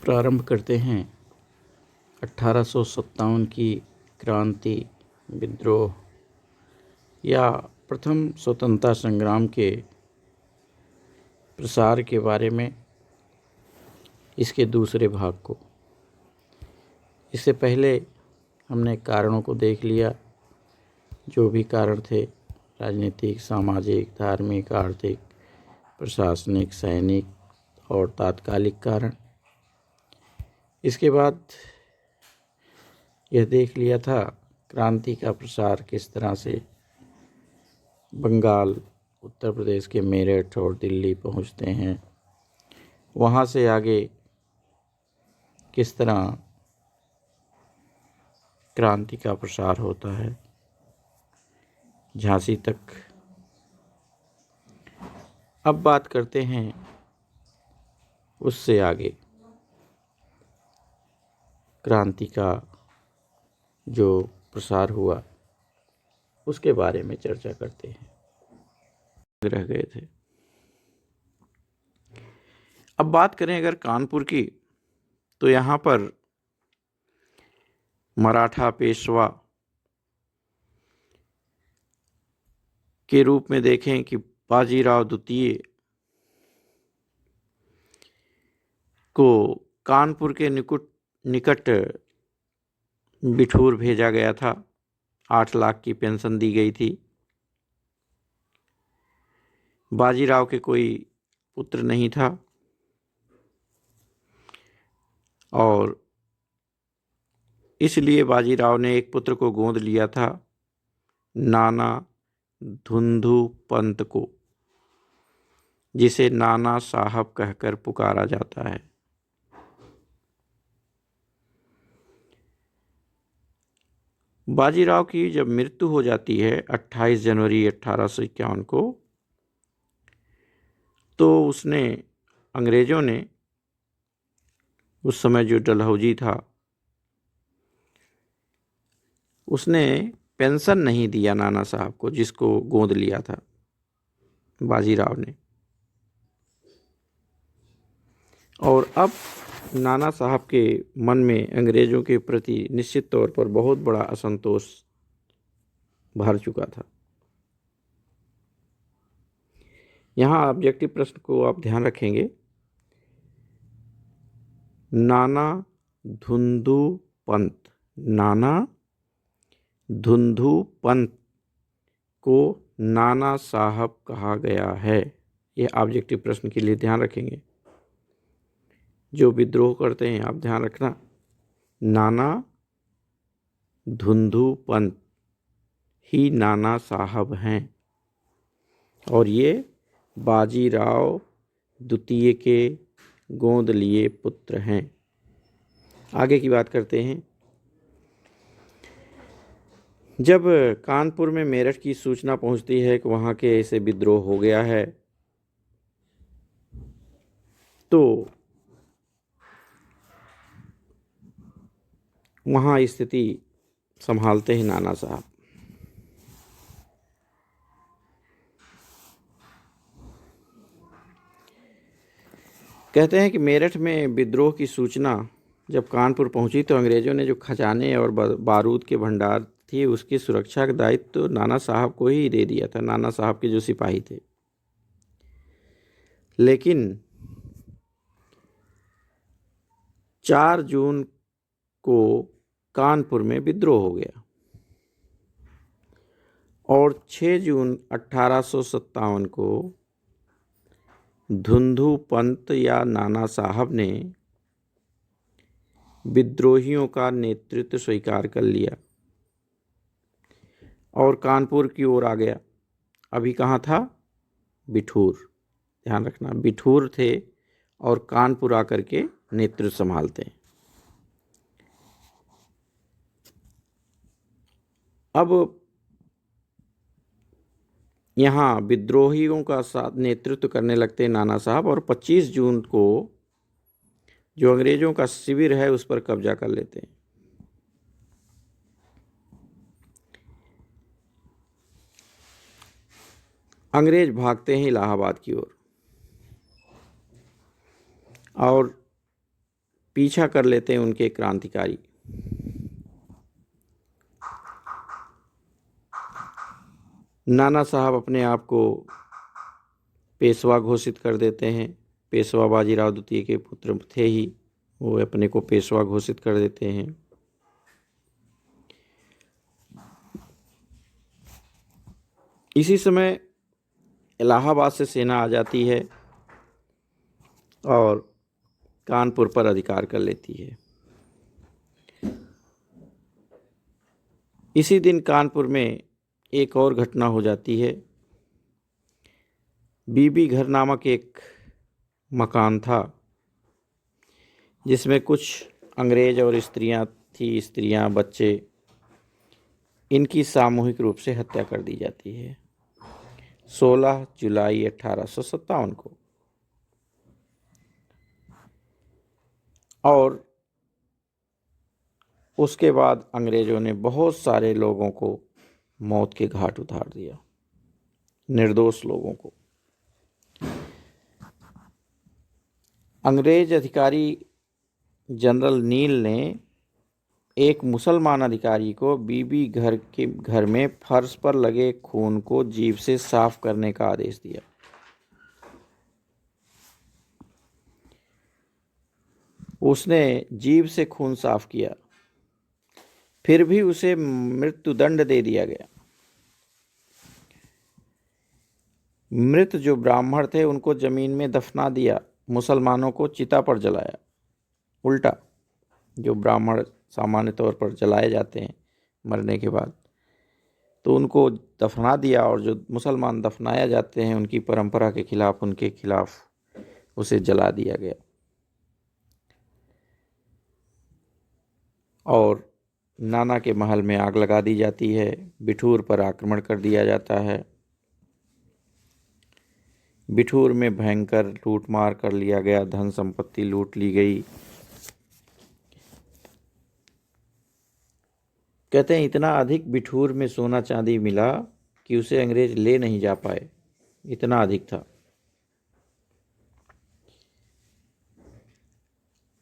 प्रारंभ करते हैं 1857 की क्रांति, विद्रोह या प्रथम स्वतंत्रता संग्राम के प्रसार के बारे में, इसके दूसरे भाग को। इससे पहले हमने कारणों को देख लिया, जो भी कारण थे, राजनीतिक, सामाजिक, धार्मिक, आर्थिक, प्रशासनिक, सैनिक और तात्कालिक कारण। इसके बाद यह देख लिया था क्रांति का प्रसार किस तरह से बंगाल, उत्तर प्रदेश के मेरठ और दिल्ली पहुंचते हैं, वहां से आगे किस तरह क्रांति का प्रसार होता है झांसी तक। अब बात करते हैं उससे आगे क्रांति का जो प्रसार हुआ उसके बारे में चर्चा करते हैं। रह गए थे। अब बात करें अगर कानपुर की, तो यहाँ पर मराठा पेशवा के रूप में देखें कि बाजीराव द्वितीय को कानपुर के निकट बिठूर भेजा गया था। 8 लाख की पेंशन दी गई थी। बाजीराव के कोई पुत्र नहीं था और इसलिए बाजीराव ने एक पुत्र को गोद लिया था, नाना धुंधु पंत को, जिसे नाना साहब कहकर पुकारा जाता है। बाजीराव की जब मृत्यु हो जाती है 28 जनवरी 1851 को, तो उसने, अंग्रेजों ने, उस समय जो डलहौजी था, उसने पेंशन नहीं दिया नाना साहब को, जिसको गोद लिया था बाजीराव ने। और अब नाना साहब के मन में अंग्रेजों के प्रति निश्चित तौर पर बहुत बड़ा असंतोष भर चुका था। यहाँ ऑब्जेक्टिव प्रश्न को आप ध्यान रखेंगे। नाना धुंधु पंत, नाना धुंधु पंत को नाना साहब कहा गया है। यह ऑब्जेक्टिव प्रश्न के लिए ध्यान रखेंगे। जो विद्रोह करते हैं, आप ध्यान रखना, नाना धुंधु पंत ही नाना साहब हैं और ये बाजीराव द्वितीय के गोद लिए पुत्र हैं। आगे की बात करते हैं। जब कानपुर में मेरठ की सूचना पहुंचती है कि वहां के ऐसे विद्रोह हो गया है, तो वहाँ स्थिति संभालते हैं नाना साहब। कहते हैं कि मेरठ में विद्रोह की सूचना जब कानपुर पहुंची, तो अंग्रेजों ने जो खजाने और बारूद के भंडार थे, उसकी सुरक्षा का दायित्व तो नाना साहब को ही दे दिया था, नाना साहब के जो सिपाही थे। लेकिन 4 जून को कानपुर में विद्रोह हो गया और 6 जून 1857 को धुंधु पंत या नाना साहब ने विद्रोहियों का नेतृत्व स्वीकार कर लिया और कानपुर की ओर आ गया। अभी कहाँ था? बिठूर। ध्यान रखना, बिठूर थे और कानपुर आकर के नेतृत्व संभालते हैं। अब यहाँ विद्रोहियों का साथ नेतृत्व करने लगते हैं नाना साहब और 25 जून को जो अंग्रेजों का शिविर है उस पर कब्जा कर लेते हैं। अंग्रेज भागते हैं इलाहाबाद की ओर और पीछा कर लेते हैं उनके क्रांतिकारी। नाना साहब अपने आप को पेशवा घोषित कर देते हैं। पेशवा बाजीराव द्वितीय के पुत्र थे ही, वो अपने को पेशवा घोषित कर देते हैं। इसी समय इलाहाबाद से सेना आ जाती है और कानपुर पर अधिकार कर लेती है। इसी दिन कानपुर में एक और घटना हो जाती है। बीबी घर नामक एक मकान था जिसमें कुछ अंग्रेज और स्त्रियां थी, स्त्रियां, बच्चे, इनकी सामूहिक रूप से हत्या कर दी जाती है 16 जुलाई 1857 को। और उसके बाद अंग्रेजों ने बहुत सारे लोगों को मौत के घाट उतार दिया, निर्दोष लोगों को। अंग्रेज अधिकारी जनरल नील ने एक मुसलमान अधिकारी को बीबी घर में फर्श पर लगे खून को जीभ से साफ करने का आदेश दिया। उसने जीभ से खून साफ किया, फिर भी उसे मृत्युदंड दे दिया गया। मृत जो ब्राह्मण थे उनको जमीन में दफना दिया, मुसलमानों को चिता पर जलाया। उल्टा, जो ब्राह्मण सामान्य तौर पर जलाए जाते हैं मरने के बाद, तो उनको दफना दिया, और जो मुसलमान दफनाया जाते हैं उनकी परंपरा के खिलाफ, उनके खिलाफ उसे जला दिया गया। और नाना के महल में आग लगा दी जाती है, बिठूर पर आक्रमण कर दिया जाता है। बिठूर में भयंकर लूटमार कर लिया गया, धन संपत्ति लूट ली गई। कहते हैं इतना अधिक बिठूर में सोना चांदी मिला कि उसे अंग्रेज ले नहीं जा पाए, इतना अधिक था।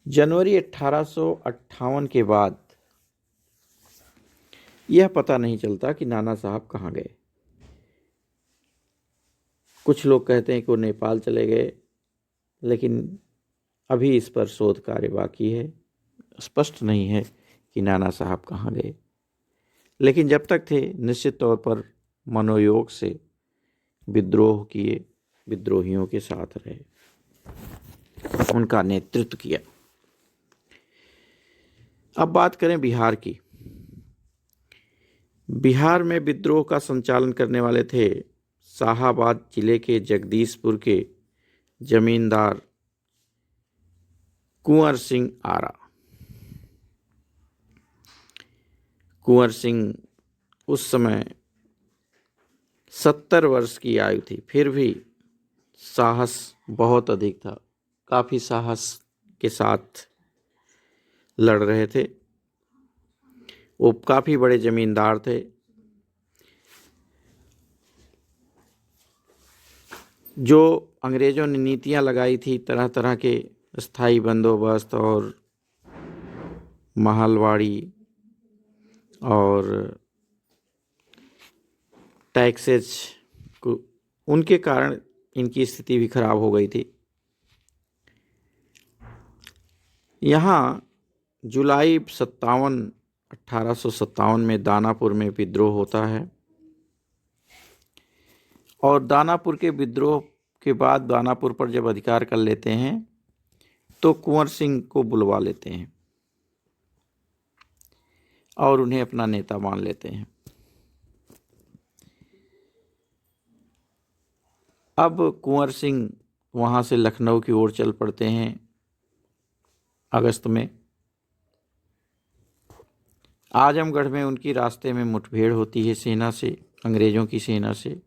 जनवरी 1858 के बाद यह पता नहीं चलता कि नाना साहब कहाँ गए। कुछ लोग कहते हैं कि वो नेपाल चले गए, लेकिन अभी इस पर शोध कार्य बाकी है, स्पष्ट नहीं है कि नाना साहब कहाँ गए। लेकिन जब तक थे निश्चित तौर पर मनोयोग से विद्रोह किए, विद्रोहियों के साथ रहे, उनका नेतृत्व किया। अब बात करें बिहार की। बिहार में विद्रोह का संचालन करने वाले थे शाहाबाद जिले के जगदीशपुर के जमींदार कुंवर सिंह आरा। कुंवर सिंह उस समय 70 वर्ष की आयु थी, फिर भी साहस बहुत अधिक था, काफ़ी साहस के साथ लड़ रहे थे। वो काफ़ी बड़े जमींदार थे। जो अंग्रेज़ों ने नीतियां लगाई थी, तरह तरह के स्थायी बंदोबस्त और महलवाड़ी और टैक्सेज को, उनके कारण इनकी स्थिति भी खराब हो गई थी। यहाँ जुलाई 1857 में दानापुर में विद्रोह होता है, और दानापुर के विद्रोह के बाद दानापुर पर जब अधिकार कर लेते हैं तो कुंवर सिंह को बुलवा लेते हैं और उन्हें अपना नेता मान लेते हैं। अब कुंवर सिंह वहाँ से लखनऊ की ओर चल पड़ते हैं अगस्त में। आजमगढ़ में उनकी रास्ते में मुठभेड़ होती है सेना से, अंग्रेज़ों की सेना से।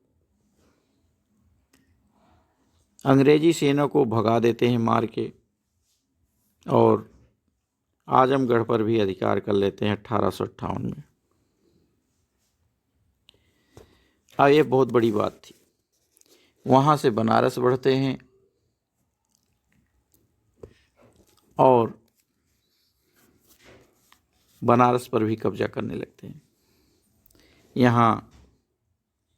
अंग्रेजी सेना को भगा देते हैं मार के, और आजमगढ़ पर भी अधिकार कर लेते हैं 1858 में। अब ये बहुत बड़ी बात थी। वहाँ से बनारस बढ़ते हैं और बनारस पर भी कब्जा करने लगते हैं। यहाँ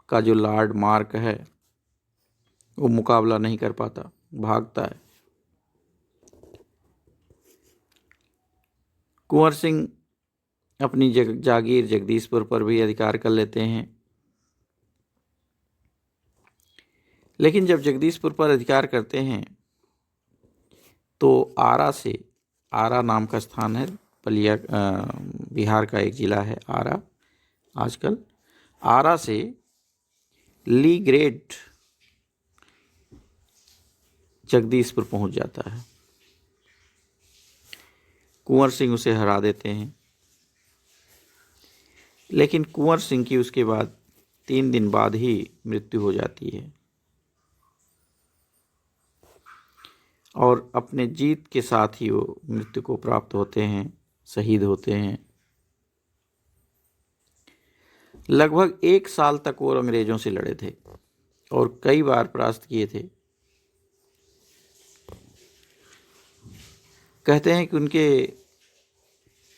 का जो लॉर्ड मार्क है वो मुकाबला नहीं कर पाता, भागता है। कुंवर सिंह अपनी जागीर जगदीशपुर पर भी अधिकार कर लेते हैं, लेकिन जब जगदीशपुर पर अधिकार करते हैं तो आरा नाम का स्थान है, बलिया बिहार का एक ज़िला है आरा। आजकल आरा से ली ग्रेट जगदीशपुर पहुंच जाता है। कुंवर सिंह उसे हरा देते हैं, लेकिन कुंवर सिंह की उसके बाद 3 दिन बाद ही मृत्यु हो जाती है और अपने जीत के साथ ही वो मृत्यु को प्राप्त होते हैं, शहीद होते हैं। लगभग 1 साल तक वो अंग्रेजों से लड़े थे और कई बार परास्त किए थे। कहते हैं कि उनके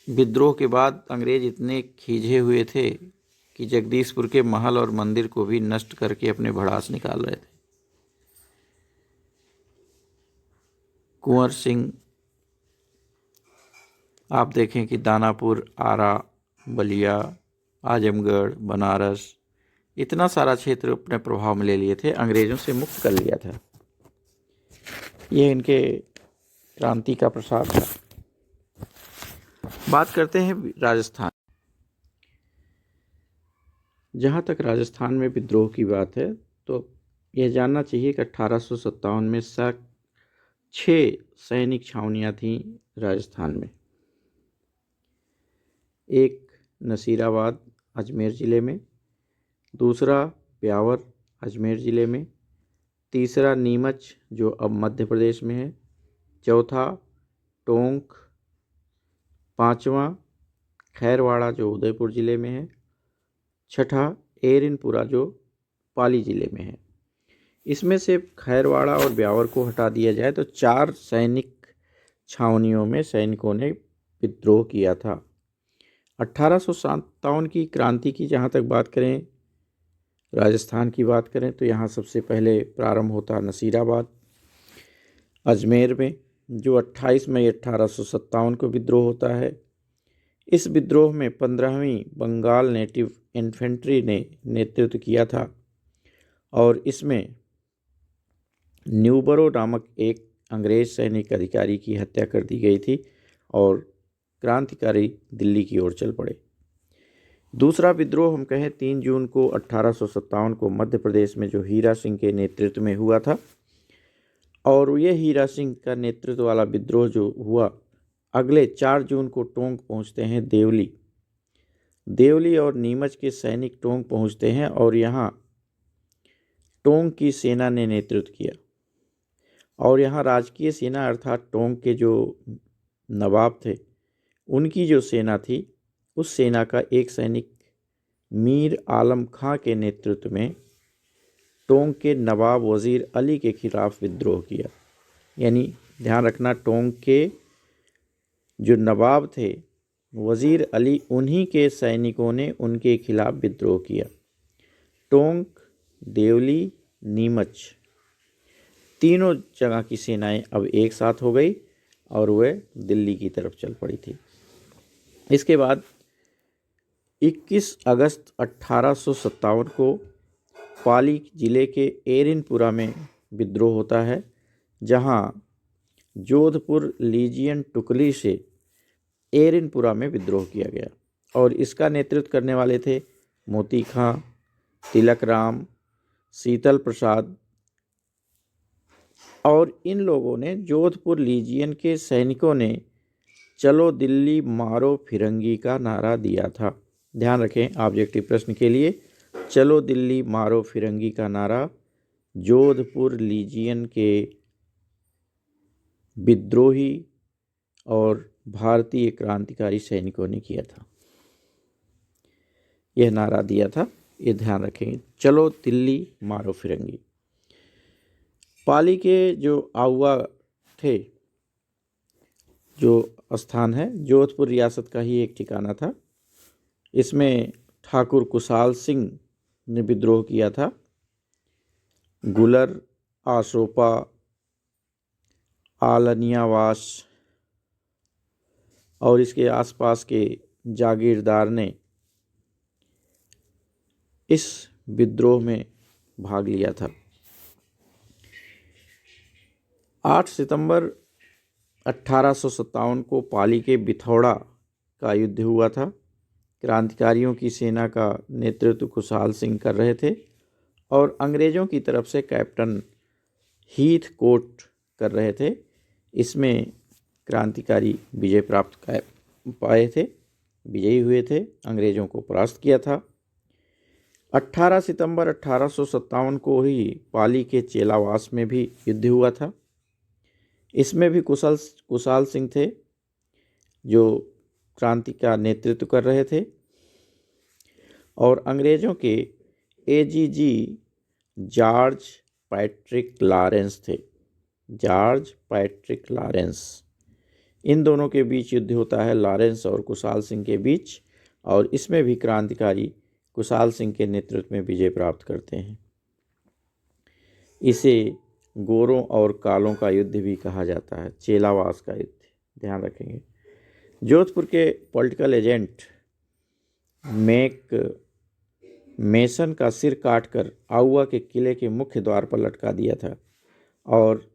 विद्रोह के बाद अंग्रेज इतने खींचे हुए थे कि जगदीशपुर के महल और मंदिर को भी नष्ट करके अपने भड़ास निकाल रहे थे। कुंवर सिंह, आप देखें कि दानापुर, आरा, बलिया, आजमगढ़, बनारस, इतना सारा क्षेत्र अपने प्रभाव में ले लिए थे, अंग्रेजों से मुक्त कर लिया था। ये इनके क्रांति का प्रसार था। बात करते हैं राजस्थान। जहाँ तक राजस्थान में विद्रोह की बात है तो यह जानना चाहिए कि 1857 में 6 सैनिक छावनियाँ थीं राजस्थान में। एक नसीराबाद अजमेर ज़िले में, दूसरा ब्यावर अजमेर ज़िले में, तीसरा नीमच जो अब मध्य प्रदेश में है, चौथा टोंक, पांचवा खैरवाड़ा जो उदयपुर ज़िले में है, छठा एरिनपुरा जो पाली ज़िले में है। इसमें से खैरवाड़ा और ब्यावर को हटा दिया जाए तो 4 सैनिक छावनियों में सैनिकों ने विद्रोह किया था। 1857 की क्रांति की जहाँ तक बात करें, राजस्थान की बात करें तो यहाँ सबसे पहले प्रारंभ होता नसीराबाद अजमेर में, जो 28 मई 1857 को विद्रोह होता है। इस विद्रोह में 15वीं बंगाल नेटिव इन्फेंट्री ने नेतृत्व किया था और इसमें न्यूबरो नामक एक अंग्रेज सैनिक अधिकारी की हत्या कर दी गई थी और क्रांतिकारी दिल्ली की ओर चल पड़े। दूसरा विद्रोह हम कहें 3 जून को 1857 को मध्य प्रदेश में जो हीरा सिंह के नेतृत्व में हुआ था, और ये हीरा सिंह का नेतृत्व वाला विद्रोह जो हुआ, अगले 4 जून को टोंक पहुंचते हैं देवली और नीमच के सैनिक टोंक पहुंचते हैं और यहाँ टोंक की सेना ने नेतृत्व किया और यहाँ राजकीय सेना अर्थात टोंक के जो नवाब थे उनकी जो सेना थी, उस सेना का एक सैनिक मीर आलम खां के नेतृत्व में टोंक के नवाब वज़ीर अली के खिलाफ विद्रोह किया। यानी ध्यान रखना, टोंक के जो नवाब थे वज़ीर अली, उन्हीं के सैनिकों ने उनके खिलाफ विद्रोह किया। टोंक, देवली, नीमच, तीनों जगह की सेनाएं अब एक साथ हो गई और वह दिल्ली की तरफ चल पड़ी थी। इसके बाद 21 अगस्त 1857 को पाली जिले के एरिनपुरा में विद्रोह होता है, जहां जोधपुर लीजियन टुकली से एरिनपुरा में विद्रोह किया गया और इसका नेतृत्व करने वाले थे मोती खां, तिलक राम, शीतल प्रसाद, और इन लोगों ने जोधपुर लीजियन के सैनिकों ने चलो दिल्ली मारो फिरंगी का नारा दिया था। ध्यान रखें, ऑब्जेक्टिव प्रश्न के लिए चलो दिल्ली मारो फिरंगी का नारा जोधपुर लीजियन के विद्रोही और भारतीय क्रांतिकारी सैनिकों ने किया था। यह नारा दिया था, ये ध्यान रखेंगे, चलो दिल्ली मारो फिरंगी। पाली के जो आउआ थे, जो स्थान है जोधपुर रियासत का ही एक ठिकाना था। इसमें ठाकुर कुशाल सिंह ने विद्रोह किया था। गुलर, आशोपा, आलनियावास और इसके आसपास के जागीरदार ने इस विद्रोह में भाग लिया था। 8 सितंबर 1857 को पाली के बिथौड़ा का युद्ध हुआ था। क्रांतिकारियों की सेना का नेतृत्व कुशाल सिंह कर रहे थे और अंग्रेज़ों की तरफ से कैप्टन हीथ कोट कर रहे थे। इसमें क्रांतिकारी विजय प्राप्त पाए थे, विजयी हुए थे, अंग्रेज़ों को परास्त किया था। 18 सितंबर 1857 को ही पाली के चेलावास में भी युद्ध हुआ था। इसमें भी कुशाल सिंह थे जो क्रांति का नेतृत्व कर रहे थे और अंग्रेज़ों के एजीजी जॉर्ज पैट्रिक लॉरेंस थे। जॉर्ज पैट्रिक लॉरेंस, इन दोनों के बीच युद्ध होता है, लॉरेंस और कुशाल सिंह के बीच, और इसमें भी क्रांतिकारी कुशाल सिंह के नेतृत्व में विजय प्राप्त करते हैं। इसे गोरों और कालों का युद्ध भी कहा जाता है, चेलावास का युद्ध, ध्यान रखेंगे। जोधपुर के पॉलिटिकल एजेंट मेसन का सिर काटकर आउवा के किले के मुख्य द्वार पर लटका दिया था और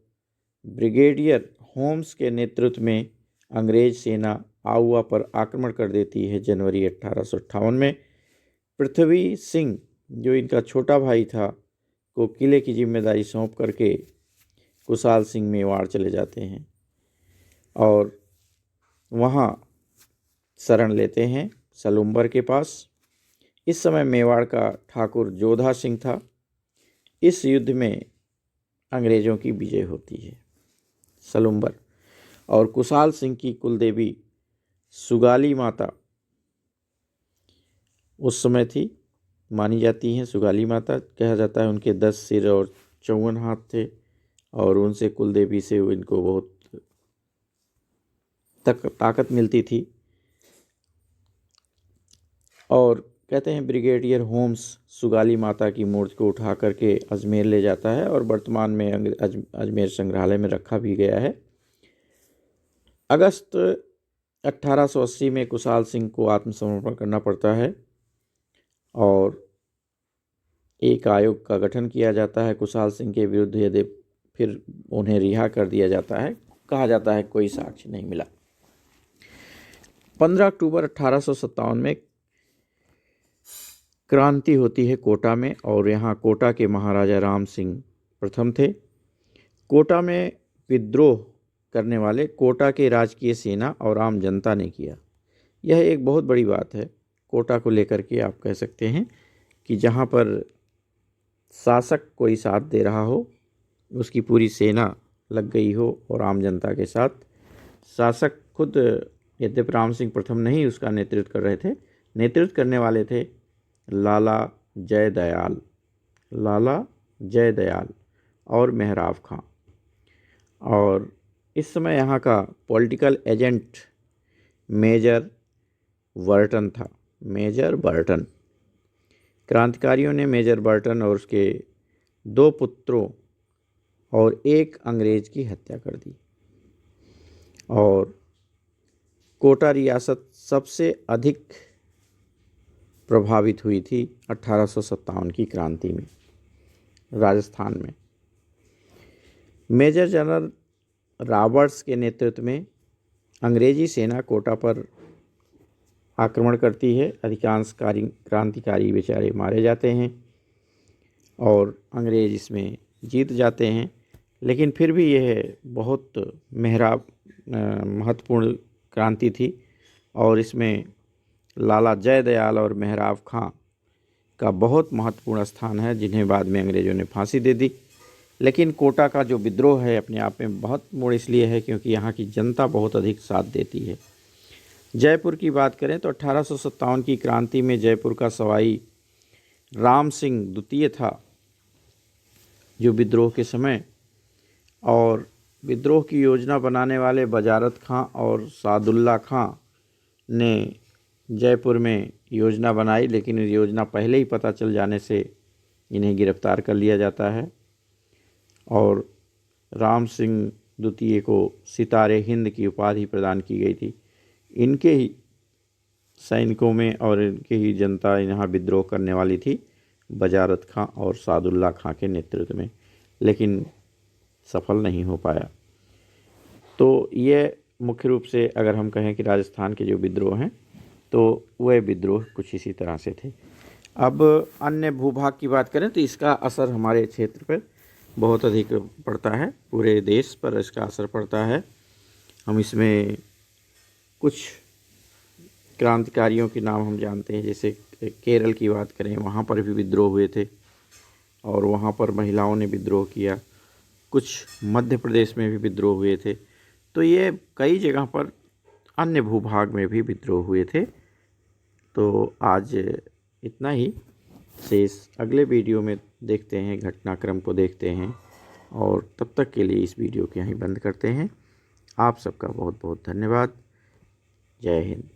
ब्रिगेडियर होम्स के नेतृत्व में अंग्रेज सेना आउवा पर आक्रमण कर देती है। जनवरी 1858 में पृथ्वी सिंह, जो इनका छोटा भाई था, को किले की जिम्मेदारी सौंप करके कुशाल सिंह मेवाड़ चले जाते हैं और वहाँ शरण लेते हैं सलुम्बर के पास। इस समय मेवाड़ का ठाकुर जोधा सिंह था। इस युद्ध में अंग्रेज़ों की विजय होती है। सलुम्बर और कुशाल सिंह की कुलदेवी सुगाली माता उस समय थी, मानी जाती हैं। सुगाली माता कहा जाता है, उनके 10 सिर और 54 हाथ थे और उनसे कुलदेवी से इनको बहुत ताकत मिलती थी। और कहते हैं ब्रिगेडियर होम्स सुगाली माता की मूर्ति को उठा करके अजमेर ले जाता है और वर्तमान में अजमेर संग्रहालय में रखा भी गया है। अगस्त 1880 में कुशाल सिंह को आत्मसमर्पण करना पड़ता है और एक आयोग का गठन किया जाता है कुशाल सिंह के विरुद्ध। यदि फिर उन्हें रिहा कर दिया जाता है, कहा जाता है कोई साक्ष्य नहीं मिला। 15 अक्टूबर 1857 में क्रांति होती है कोटा में और यहाँ कोटा के महाराजा राम सिंह प्रथम थे। कोटा में विद्रोह करने वाले कोटा के राजकीय सेना और आम जनता ने किया। यह एक बहुत बड़ी बात है कोटा को लेकर के। आप कह सकते हैं कि जहाँ पर शासक कोई साथ दे रहा हो, उसकी पूरी सेना लग गई हो और आम जनता के साथ। शासक खुद यद्यपि राम सिंह प्रथम नहीं उसका नेतृत्व कर रहे थे, नेतृत्व करने वाले थे लाला जयदयाल और मेहराब खां। और इस समय यहाँ का पॉलिटिकल एजेंट मेजर बर्टन था। मेजर बर्टन, क्रांतिकारियों ने मेजर बर्टन और उसके 2 पुत्रों और 1 अंग्रेज की हत्या कर दी और कोटा रियासत सबसे अधिक प्रभावित हुई थी 1857 की क्रांति में। राजस्थान में मेजर जनरल रॉबर्ट्स के नेतृत्व में अंग्रेजी सेना कोटा पर आक्रमण करती है। अधिकांश क्रांतिकारी बेचारे मारे जाते हैं और अंग्रेज इसमें जीत जाते हैं। लेकिन फिर भी यह बहुत महत्वपूर्ण क्रांति थी और इसमें लाला जयदयाल और मेहराब खां का बहुत महत्वपूर्ण स्थान है, जिन्हें बाद में अंग्रेज़ों ने फांसी दे दी। लेकिन कोटा का जो विद्रोह है अपने आप में बहुत मोड़ इसलिए है क्योंकि यहाँ की जनता बहुत अधिक साथ देती है। जयपुर की बात करें तो 1857 की क्रांति में जयपुर का सवाई राम सिंह द्वितीय था जो विद्रोह के समय, और विद्रोह की योजना बनाने वाले बजारत खां और सादुल्ला खां ने जयपुर में योजना बनाई, लेकिन इस योजना पहले ही पता चल जाने से इन्हें गिरफ्तार कर लिया जाता है और राम सिंह द्वितीय को सितारे हिंद की उपाधि प्रदान की गई थी। इनके ही सैनिकों में और इनके ही जनता यहाँ विद्रोह करने वाली थी बजारत खां और सादुल्ला खां के नेतृत्व में, लेकिन सफल नहीं हो पाया। तो ये मुख्य रूप से अगर हम कहें कि राजस्थान के जो विद्रोह हैं तो वह विद्रोह कुछ इसी तरह से थे। अब अन्य भूभाग की बात करें तो इसका असर हमारे क्षेत्र पर बहुत अधिक पड़ता है, पूरे देश पर इसका असर पड़ता है। हम इसमें कुछ क्रांतिकारियों के नाम हम जानते हैं, जैसे केरल की बात करें, वहाँ पर भी विद्रोह हुए थे और वहाँ पर महिलाओं ने विद्रोह किया। कुछ मध्य प्रदेश में भी विद्रोह हुए थे। तो ये कई जगह पर अन्य भूभाग में भी विद्रोह हुए थे। तो आज इतना ही, शेष अगले वीडियो में देखते हैं, घटनाक्रम को देखते हैं और तब तक के लिए इस वीडियो को यहीं बंद करते हैं। आप सबका बहुत बहुत धन्यवाद। जय हिंद।